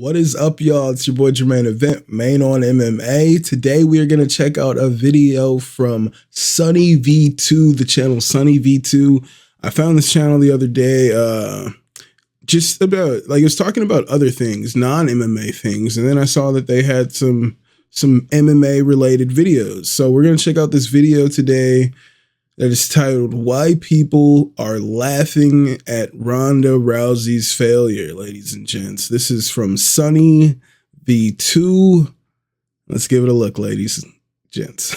What is up, y'all? It's your boy Jermaine Event, main on MMA. Today we are going to check out a video from Sunny V2, the channel Sunny V2. I found this channel the other day, just about, like, it was talking about other things, non-MMA things, and then I saw that they had some MMA related videos. So we're going to check out this video today that is titled "Why People Are Laughing at Ronda Rousey's Failure," ladies and gents. This is from Sunny V2. Let's give it a look, ladies and gents.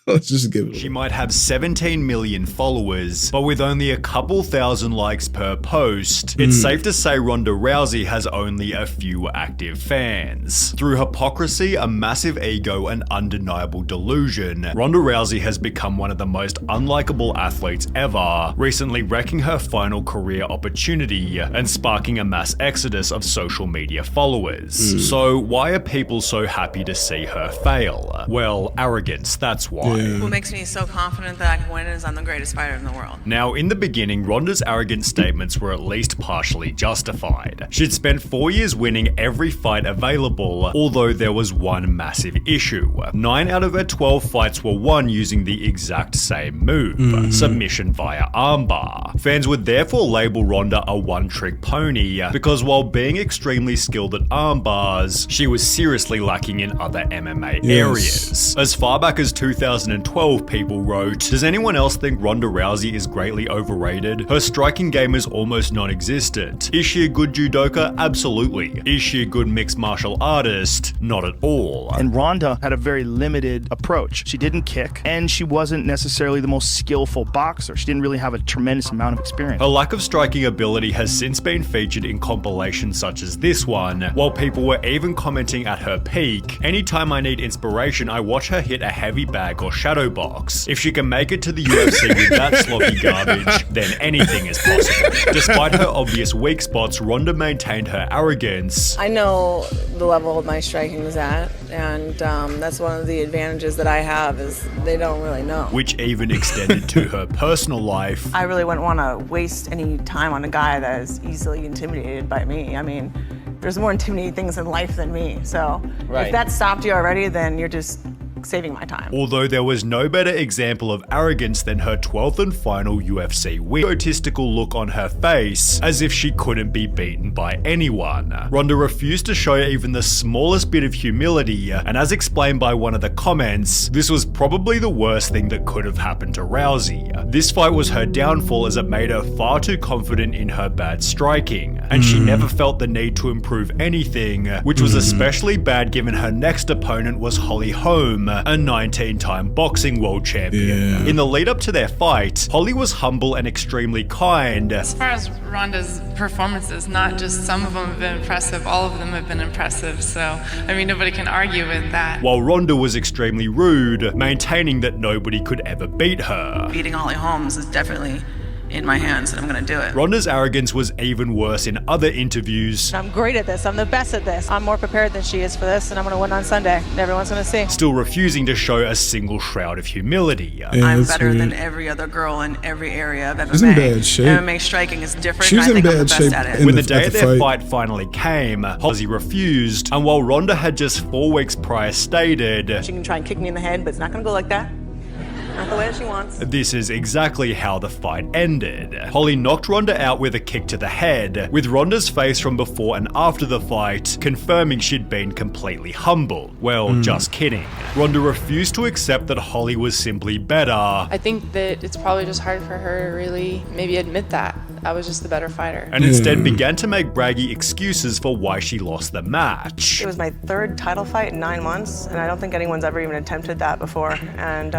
Let's just give it a look. She might have 17 million followers, but with only a couple thousand likes per post, it's safe to say Ronda Rousey has only a few active fans. Through hypocrisy, a massive ego, and undeniable delusion, Ronda Rousey has become one of the most unlikable athletes ever, recently wrecking her final career opportunity and sparking a mass exodus of social media followers. So why are people so happy to see her fail? Well, arrogance, that's why. What makes me so confident that I can win is I'm the greatest fighter in the world. Now, in the beginning, Ronda's arrogant statements were at least partially justified. She'd spent 4 years winning every fight available, although there was one massive issue. 9 out of her 12 fights were won using the exact same move, submission via armbar. Fans would therefore label Ronda a one-trick pony, because while being extremely skilled at armbars, she was seriously lacking in other MMA areas. As far back as 2012, people wrote, "Does anyone else think Ronda Rousey is greatly overrated? Her striking game is almost non-existent. Is she a good judoka? Absolutely. Is she a good mixed martial artist? Not at all." And Ronda had a very limited approach. She didn't kick, and she wasn't necessarily the most skillful boxer. She didn't really have a tremendous amount of experience. Her lack of striking ability has since been featured in compilations such as this one, while people were even commenting at her peak, "Anytime I need inspiration, I watch her hit a heavy bag or shadow box. If she can make it to the UFC with that sloppy garbage, then anything is possible." Despite her obvious weak spots, Ronda maintained her arrogance. I know the level of my striking is at, and that's one of the advantages that I have is they don't really know. Which even extended to her personal life. I really wouldn't want to waste any time on a guy that is easily intimidated by me. I mean, there's more intimidating things in life than me, so if that stopped you already, then you're just saving my time. Although there was no better example of arrogance than her 12th and final UFC win. Egotistical look on her face, as if she couldn't be beaten by anyone. Ronda refused to show even the smallest bit of humility, and as explained by one of the comments, this was probably the worst thing that could have happened to Rousey. This fight was her downfall, as it made her far too confident in her bad striking, and she never felt the need to improve anything, which was especially bad given her next opponent was Holly Holm, a 19-time boxing world champion. In the lead up to their fight, Holly was humble and extremely kind. As far as Ronda's performances, not just some of them have been impressive, all of them have been impressive, so I mean nobody can argue with that. While Ronda was extremely rude, maintaining that nobody could ever beat her. Beating Holly Holmes is definitely in my hands, and I'm gonna do it. Ronda's arrogance was even worse in other interviews. I'm great at this, I'm the best at this. I'm more prepared than she is for this, and I'm gonna win on Sunday, and everyone's gonna see. Still refusing to show a single shroud of humility. I'm better than every other girl in every area of MMA. She's in bad shape. MMA striking is different, She was and I in think I'm the bad best shape at it. When the day of their fight finally came, Holly refused, and while Ronda had just 4 weeks prior stated, She can try and kick me in the head, but it's not gonna go like that. Not the way she wants. this is exactly how the fight ended. Holly knocked Ronda out with a kick to the head, with Ronda's face from before and after the fight confirming she'd been completely humbled. Well, just kidding. Ronda refused to accept that Holly was simply better. I think that it's probably just hard for her to really maybe admit that. I was just the better fighter. And instead began to make braggy excuses for why she lost the match. It was my 3rd title fight in 9 months, and I don't think anyone's ever even attempted that before, and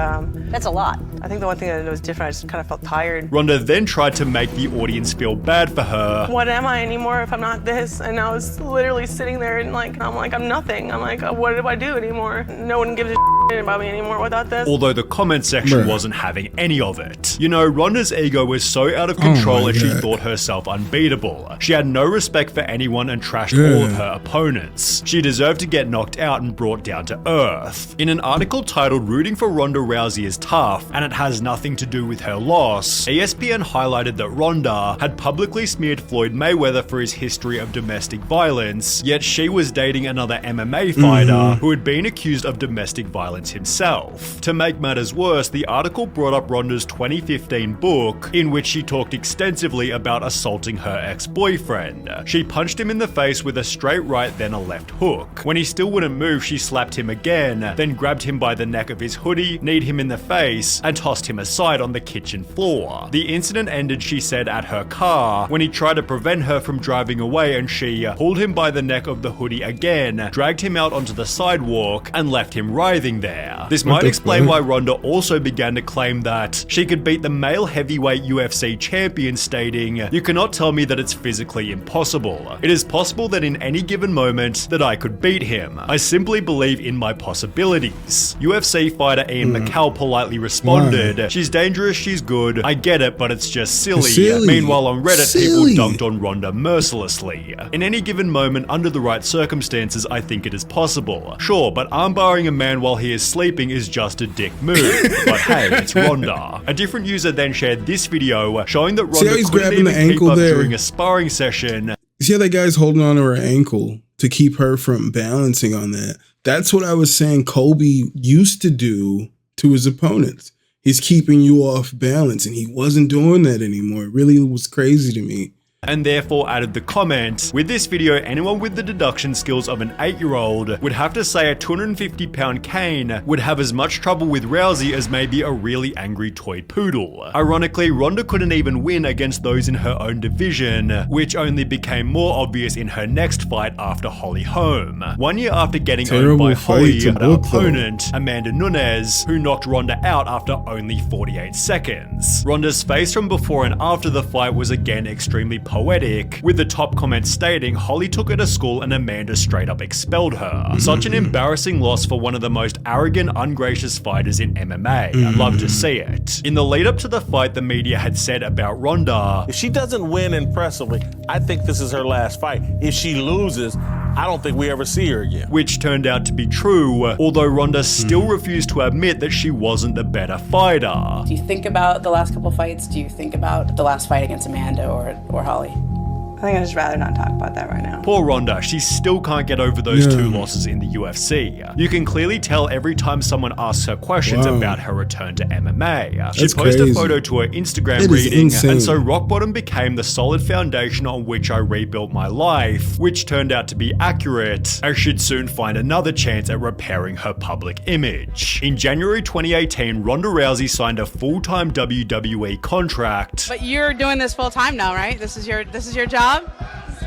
that's a lot. I think the one thing that was different, I just kind of felt tired. Ronda then tried to make the audience feel bad for her. What am I anymore if I'm not this? And I was literally sitting there and I'm like, I'm nothing. I'm like, what do I do anymore? No one gives a about me anymore without this. Although the comment section wasn't having any of it. You know, Ronda's ego was so out of control and she thought herself unbeatable. She had no respect for anyone and trashed all of her opponents. She deserved to get knocked out and brought down to earth. In an article titled "Rooting for Ronda Rousey is Tough and it has nothing to do with her loss," ESPN highlighted that Ronda had publicly smeared Floyd Mayweather for his history of domestic violence, yet she was dating another MMA fighter who had been accused of domestic violence himself. To make matters worse, the article brought up Ronda's 2015 book, in which she talked extensively about assaulting her ex-boyfriend. She punched him in the face with a straight right, then a left hook. When he still wouldn't move, she slapped him again, then grabbed him by the neck of his hoodie, kneed him in the face, and tossed him aside on the kitchen floor. The incident ended, she said, at her car, when he tried to prevent her from driving away and she pulled him by the neck of the hoodie again, dragged him out onto the sidewalk, and left him writhing there. This might explain why Ronda also began to claim that she could beat the male heavyweight UFC champion, stating, "You cannot tell me that it's physically impossible. It is possible that in any given moment that I could beat him. I simply believe in my possibilities." UFC fighter Ian McCall politely responded, "She's dangerous, she's good. I get it, but it's just silly." Meanwhile, on Reddit, people dunked on Ronda mercilessly. "In any given moment, under the right circumstances, I think it is possible. Sure, but armbarring a man while he is sleeping is just a dick move. But hey, it's Ronda." A different user then shared this video showing that Ronda couldn't even keep up during a sparring session. See how that guy's holding on to her ankle to keep her from balancing on that? That's what I was saying Kobe used to do to his opponents. He's keeping you off balance, and he wasn't doing that anymore. It really was crazy to me. And therefore added the comment, "With this video, anyone with the deduction skills of an 8-year-old would have to say a 250-pound cane would have as much trouble with Rousey as maybe a really angry toy poodle." Ironically, Ronda couldn't even win against those in her own division, which only became more obvious in her next fight after Holly Holm. 1 year after getting owned by Holly, her opponent, Amanda Nunes, who knocked Ronda out after only 48 seconds. Ronda's face from before and after the fight was again extremely poetic, with the top comment stating Holly took her to school and Amanda straight up expelled her. Such an embarrassing loss for one of the most arrogant, ungracious fighters in MMA. I'd love to see it. In the lead up to the fight, the media had said about Ronda, "If she doesn't win impressively, I think this is her last fight. If she loses, I don't think we ever see her again." Which turned out to be true, although Ronda still refused to admit that she wasn't the better fighter. Do you think about the last couple fights? Do you think about the last fight against Amanda or Holly? I think I'd just rather not talk about that right now. Poor Ronda, she still can't get over those 2 losses in the UFC. You can clearly tell every time someone asks her questions about her return to MMA. She posted a photo to her Instagram reading, "And so rock bottom became the solid foundation on which I rebuilt my life," which turned out to be accurate, as she'd soon find another chance at repairing her public image. In January 2018, Ronda Rousey signed a full-time WWE contract. But you're doing this full time now, right? This is your job?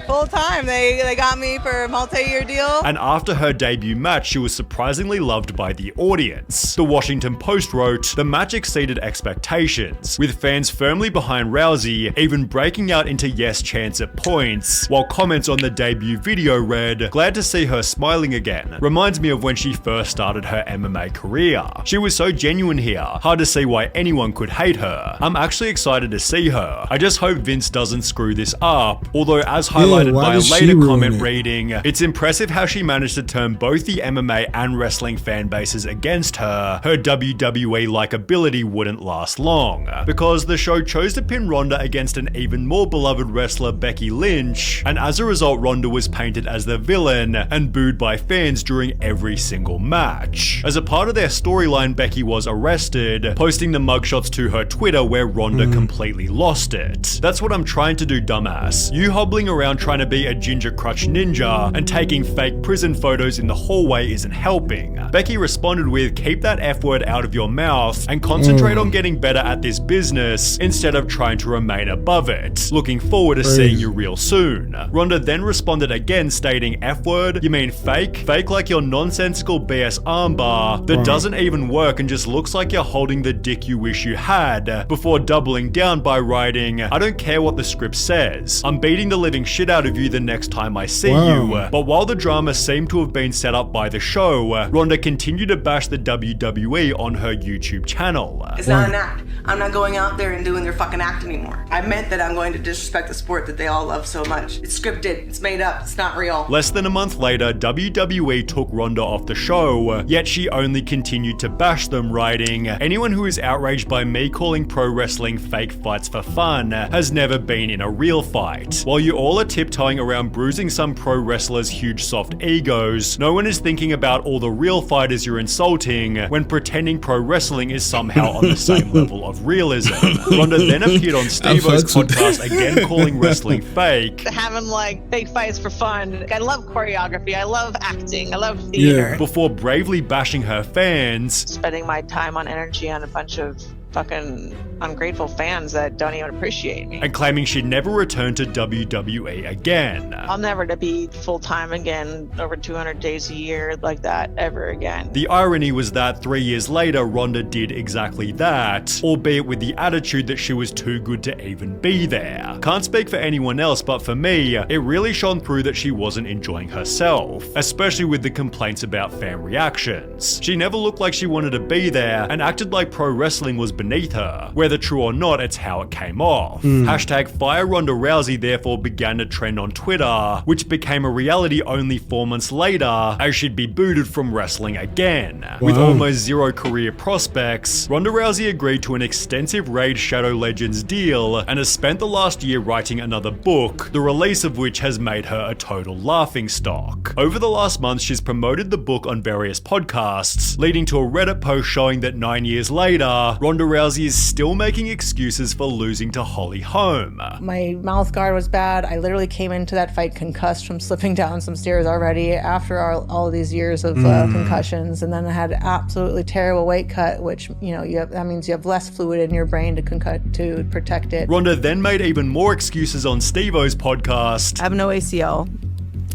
Full time. They got me for a multi-year deal. And after her debut match, she was surprisingly loved by the audience. The Washington Post wrote, "The match exceeded expectations, with fans firmly behind Rousey, even breaking out into yes chants at points," while comments on the debut video read, "Glad to see her smiling again. Reminds me of when she first started her MMA career. She was so genuine here. Hard to see why anyone could hate her. I'm actually excited to see her. I just hope Vince doesn't screw this up." Although, as highlighted by a later comment reading, "It's impressive how she managed to turn both the MMA and wrestling fan bases against her. Her WWE likability wouldn't last long," because the show chose to pin Ronda against an even more beloved wrestler, Becky Lynch, and as a result, Ronda was painted as the villain and booed by fans during every single match. As a part of their storyline, Becky was arrested, posting the mugshots to her Twitter where Ronda completely lost it. "That's what I'm trying to do, dumbass. You hobbling around trying to be a ginger crutch ninja and taking fake prison photos in the hallway isn't helping." Becky responded with, "Keep that F word out of your mouth and concentrate on getting better at this business instead of trying to remain above it. Looking forward to seeing you real soon." Ronda then responded again stating, "F word? You mean fake? Fake like your nonsensical BS armbar that doesn't even work and just looks like you're holding the dick you wish you had," before doubling down by writing, "I don't care what the script says. I'm beating the living shit out of you the next time I see you. But while the drama seemed to have been set up by the show, Ronda continued to bash the WWE on her YouTube channel. It's not an act. I'm not going out there and doing their fucking act anymore. I meant that I'm going to disrespect the sport that they all love so much. It's scripted, it's made up, it's not real. Less than a month later, WWE took Ronda off the show, yet she only continued to bash them, writing, "Anyone who is outraged by me calling pro wrestling fake fights for fun has never been in a real fight. While you all are tiptoeing around bruising some pro wrestlers' huge soft egos, no one is thinking about all the real fighters you're insulting when pretending pro wrestling is somehow on the same level of realism." Ronda then appeared on Steve-O's podcast again calling wrestling fake. Having like fake fights for fun. I love choreography. I love acting. I love theater. Before bravely bashing her fans. Spending my time on energy on a bunch of fucking ungrateful fans that don't even appreciate me. And claiming she'd never return to WWE again. I'll never to be full-time again over 200 days a year like that ever again. The irony was that 3 years later, Ronda did exactly that, albeit with the attitude that she was too good to even be there. Can't speak for anyone else, but for me, it really shone through that she wasn't enjoying herself, especially with the complaints about fan reactions. She never looked like she wanted to be there and acted like pro wrestling was beneath her. Whether true or not, it's how it came off. Hashtag Fire Ronda Rousey therefore began to trend on Twitter, which became a reality only 4 months later, as she'd be booted from wrestling again. With almost zero career prospects, Ronda Rousey agreed to an extensive Raid Shadow Legends deal and has spent the last year writing another book, the release of which has made her a total laughingstock. Over the last month, she's promoted the book on various podcasts, leading to a Reddit post showing that 9 years later, Ronda Rousey is still making excuses for losing to Holly Holm. My mouth guard was bad. I literally came into that fight concussed from slipping down some stairs already after all of these years of concussions. And then I had absolutely terrible weight cut, which, you know, that means you have less fluid in your brain to protect it. Ronda then made even more excuses on Steve-O's podcast. I have no ACL.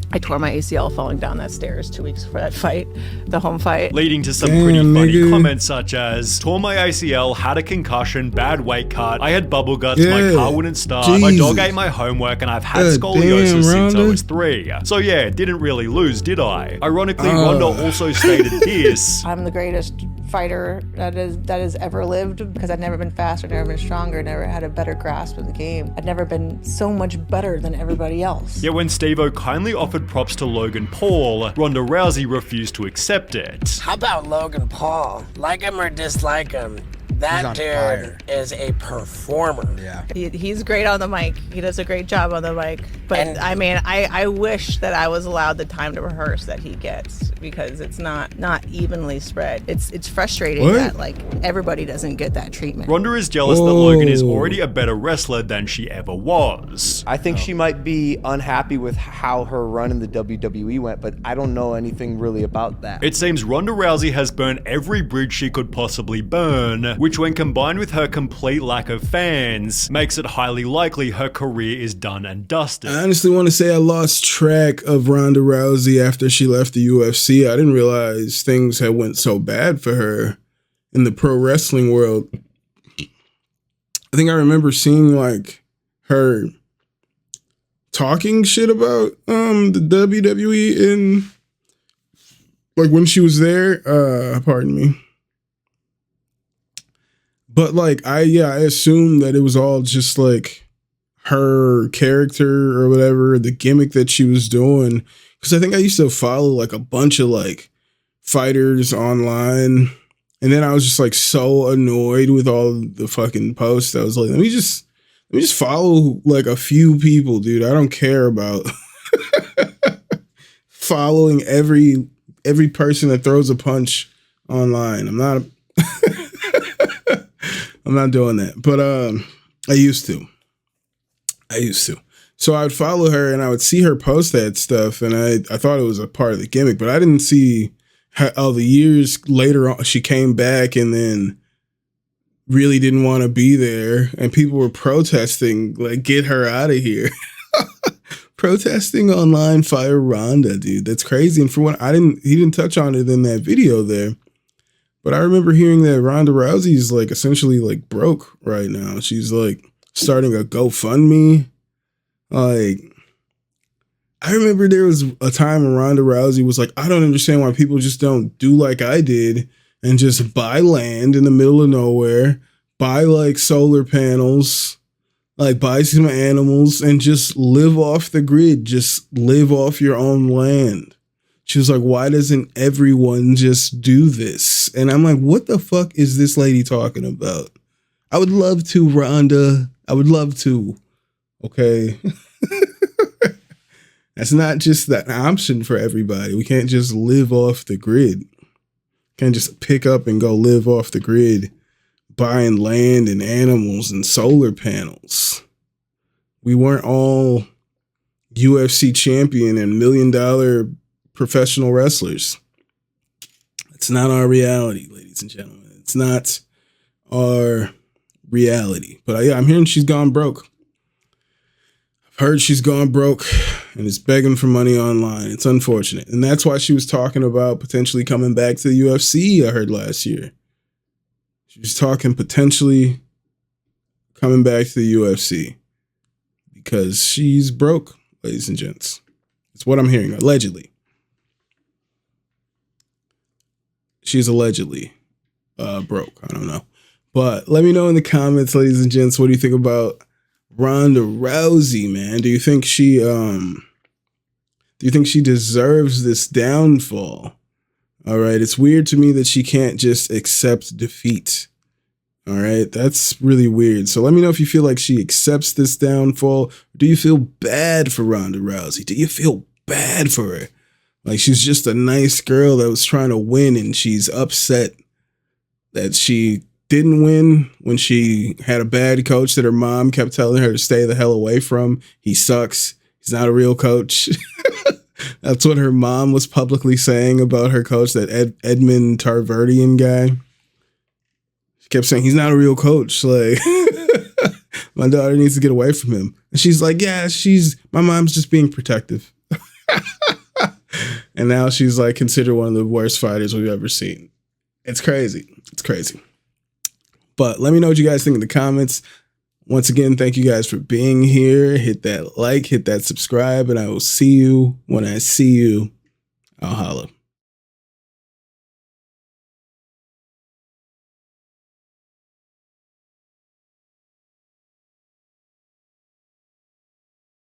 I tore my ACL falling down that stairs 2 weeks before that fight, the home fight. Leading to some pretty funny comments such as, tore my ACL, had a concussion, bad weight cut, I had bubble guts, my car wouldn't start, my dog ate my homework, and I've had scoliosis since I was 3. So yeah, didn't really lose, did I? Ironically, Ronda also stated this. I'm the greatest fighter that has ever lived because I've never been faster, never been stronger, never had a better grasp of the game. I've never been so much better than everybody else. Yet when Steve-O kindly offered props to Logan Paul, Ronda Rousey refused to accept it. How about Logan Paul? Like him or dislike him, that dude is a performer. Yeah, he's great on the mic. He does a great job on the mic. But I mean, I wish that I was allowed the time to rehearse that he gets, because it's not evenly spread. It's frustrating that like everybody doesn't get that treatment. Ronda is jealous that Logan is already a better wrestler than she ever was. I think she might be unhappy with how her run in the WWE went, but I don't know anything really about that. It seems Ronda Rousey has burned every bridge she could possibly burn, which when combined with her complete lack of fans, makes it highly likely her career is done and dusted. I honestly want to say I lost track of Ronda Rousey after she left the UFC. I didn't realize things had went so bad for her in the pro wrestling world. I think I remember seeing like her talking shit about the WWE in like when she was there. Pardon me. But like I assumed that it was all just like her character or whatever, the gimmick that she was doing. Because I think I used to follow like a bunch of like fighters online, and then I was just like so annoyed with all the fucking posts. I was like, let me just follow like a few people, dude. I don't care about following every person that throws a punch online. I'm not doing that, but I used to. So I would follow her and I would see her post that stuff, and I thought it was a part of the gimmick, but I didn't see how the years later on she came back and then really didn't want to be there, and people were protesting like, get her out of here. Protesting online, fire Ronda, dude. That's crazy. And for what he didn't touch on it in that video there. But I remember hearing that Ronda Rousey's like essentially like broke right now. She's like starting a GoFundMe. Like I remember there was a time when Ronda Rousey was like, I don't understand why people just don't do like I did and just buy land in the middle of nowhere, buy like solar panels, like buy some animals and just live off the grid. Just live off your own land. She was like, why doesn't everyone just do this? And I'm like, what the fuck is this lady talking about? I would love to, Rhonda. I would love to. Okay. That's not just an option for everybody. We can't just live off the grid. Can't just pick up and go live off the grid, buying land and animals and solar panels. We weren't all UFC champion and $1 million professional wrestlers. It's not our reality, ladies and gentlemen. It's not our reality. But yeah, I'm hearing she's gone broke. I've heard she's gone broke and is begging for money online. It's unfortunate. And that's why she was talking about potentially coming back to the UFC, I heard last year. She was talking potentially coming back to the UFC because she's broke, ladies and gents. It's what I'm hearing, allegedly. She's allegedly broke. I don't know. But let me know in the comments, ladies and gents, what do you think about Ronda Rousey, man? Do you think she deserves this downfall? All right. It's weird to me that she can't just accept defeat. All right. That's really weird. So let me know if you feel like she accepts this downfall. Do you feel bad for Ronda Rousey? Do you feel bad for her? Like she's just a nice girl that was trying to win and she's upset that she didn't win when she had a bad coach that her mom kept telling her to stay the hell away from. He sucks. He's not a real coach. That's what her mom was publicly saying about her coach, that Edmund Tarverdian guy. She kept saying, he's not a real coach. Like, my daughter needs to get away from him. And she's like, yeah, my mom's just being protective. And now she's like considered one of the worst fighters we've ever seen. It's crazy. It's crazy. But let me know what you guys think in the comments. Once again, thank you guys for being here. Hit that like, hit that subscribe, and I will see you when I see you. I'll holla.